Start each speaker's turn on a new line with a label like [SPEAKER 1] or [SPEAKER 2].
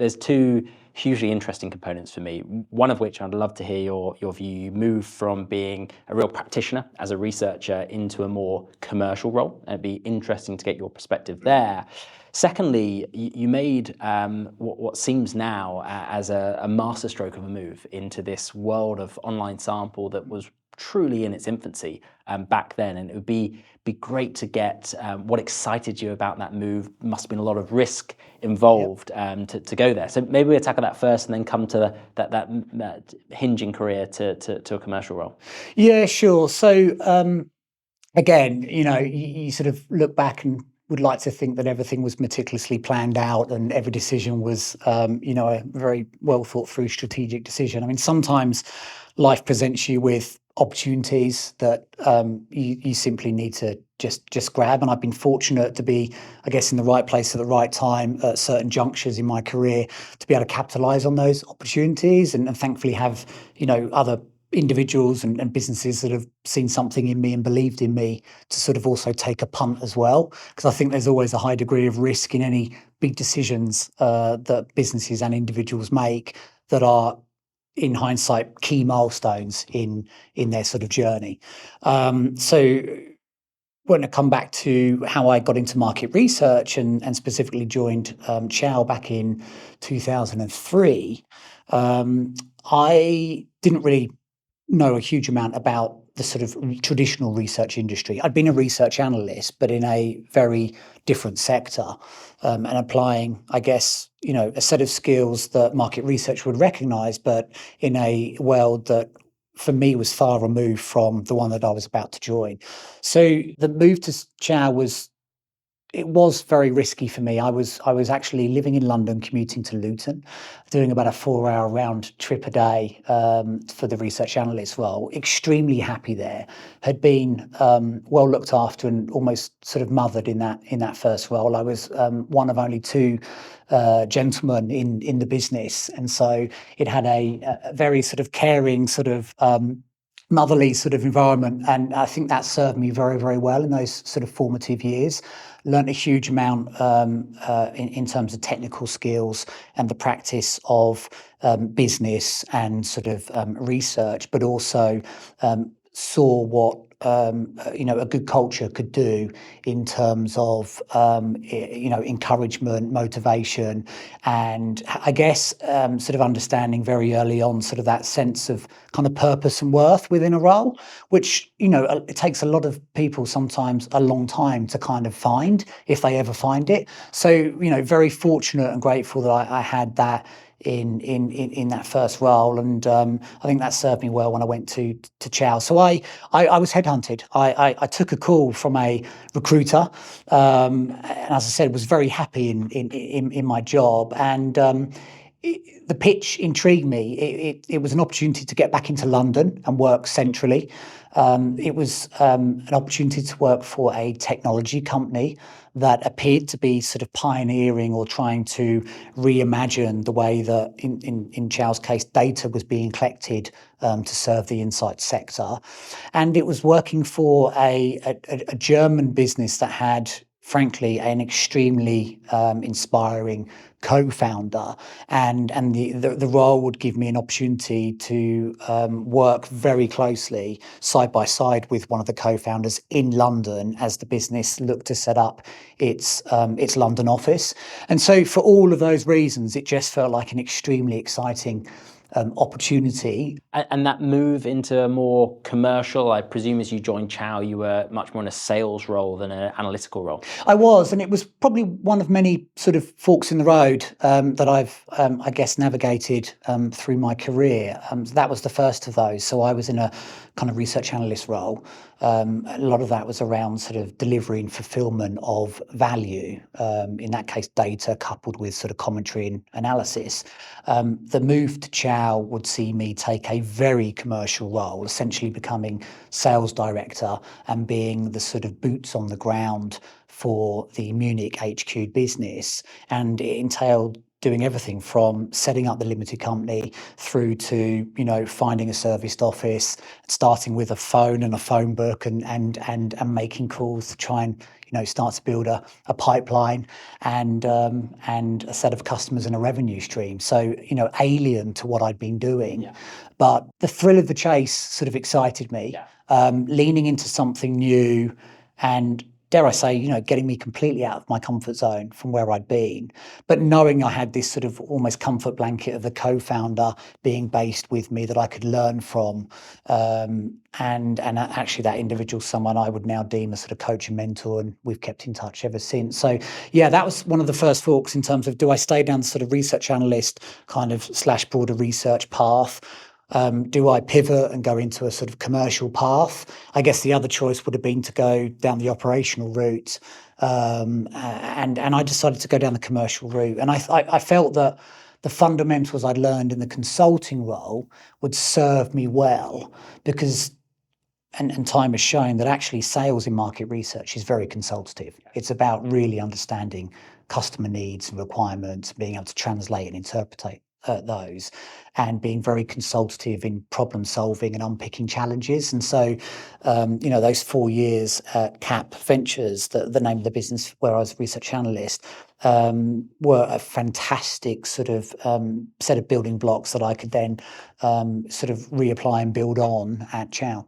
[SPEAKER 1] there's two hugely interesting components for me, one of which I'd love to hear your view. You moved from being a real practitioner as a researcher into a more commercial role. It'd be interesting to get your perspective there. Secondly, you made what seems now as a masterstroke of a move into this world of online sample that was truly in its infancy back then, and it would be great to get what excited you about that move. Must have been a lot of risk involved to go there. So maybe we'll tackle that first and then come to that hinging career to a commercial role.
[SPEAKER 2] Yeah, sure. So again, you sort of look back and would like to think that everything was meticulously planned out and every decision was, a very well thought through strategic decision. I mean, sometimes life presents you with opportunities that you simply need to just grab. And I've been fortunate to be, I guess, in the right place at the right time at certain junctures in my career to be able to capitalize on those opportunities and thankfully have, other individuals and businesses that have seen something in me and believed in me to sort of also take a punt as well. Because I think there's always a high degree of risk in any big decisions that businesses and individuals make that are, in hindsight, key milestones in their sort of journey. So when I come back to how I got into market research and specifically joined Chow back in 2003, I didn't really know a huge amount about the sort of traditional research industry. I'd been a research analyst, but in a very different sector, and applying, I guess, a set of skills that market research would recognise, but in a world that for me was far removed from the one that I was about to join. So the move to Chow was very risky for me. I was actually living in London, commuting to Luton, doing about a 4-hour round trip a day for the research analyst role. Extremely happy there. Had been well looked after and almost sort of mothered in that first role. I was one of only two gentlemen in the business, and so it had a very sort of caring sort of motherly sort of environment, and I think that served me very, very well in those sort of formative years. Learned a huge amount in terms of technical skills and the practice of business and sort of research, but also saw what a good culture could do in terms of encouragement, motivation, and I guess sort of understanding very early on sort of that sense of kind of purpose and worth within a role, which it takes a lot of people sometimes a long time to kind of find, if they ever find it. So very fortunate and grateful that I had that in that first role, and I think that served me well when I went to Chow. So I was headhunted. I took a call from a recruiter, and as I said, was very happy in my job, and the pitch intrigued me. It was an opportunity to get back into London and work centrally. It was an opportunity to work for a technology company that appeared to be sort of pioneering or trying to reimagine the way that, in Chow's case, data was being collected to serve the insight sector. And it was working for a German business that had, frankly, an extremely inspiring co-founder, and the role would give me an opportunity to work very closely side by side with one of the co-founders in London as the business looked to set up its London office. And so for all of those reasons, it just felt like an extremely exciting opportunity.
[SPEAKER 1] And that move into a more commercial, I presume as you joined Chow, you were much more in a sales role than an analytical role.
[SPEAKER 2] I was, and it was probably one of many sort of forks in the road that I've, I guess, navigated through my career. That was the first of those. So I was in a kind of research analyst role. A lot of that was around sort of delivery and fulfillment of value, in that case data coupled with sort of commentary and analysis. The move to Chow would see me take a very commercial role, essentially becoming sales director and being the sort of boots on the ground for the Munich HQ business. And it entailed doing everything from setting up the limited company through to, finding a serviced office, starting with a phone and a phone book and making calls to try and, start to build a pipeline and a set of customers and a revenue stream. So, alien to what I'd been doing.
[SPEAKER 1] Yeah.
[SPEAKER 2] But the thrill of the chase sort of excited me, leaning into something new and, dare I say, getting me completely out of my comfort zone from where I'd been, but knowing I had this sort of almost comfort blanket of the co-founder being based with me that I could learn from, and actually that individual, someone I would now deem a sort of coach and mentor, and we've kept in touch ever since. So yeah, that was one of the first forks in terms of, do I stay down the sort of research analyst kind of / broader research path? Do I pivot and go into a sort of commercial path? I guess the other choice would have been to go down the operational route, and I decided to go down the commercial route. And I felt that the fundamentals I'd learned in the consulting role would serve me well, because and time has shown that actually sales in market research is very consultative. It's about really understanding customer needs and requirements, being able to translate and interpret those, and being very consultative in problem solving and unpicking challenges. And so, those 4 years at CAP Ventures, the name of the business where I was a research analyst, were a fantastic sort of set of building blocks that I could then sort of reapply and build on at Chow.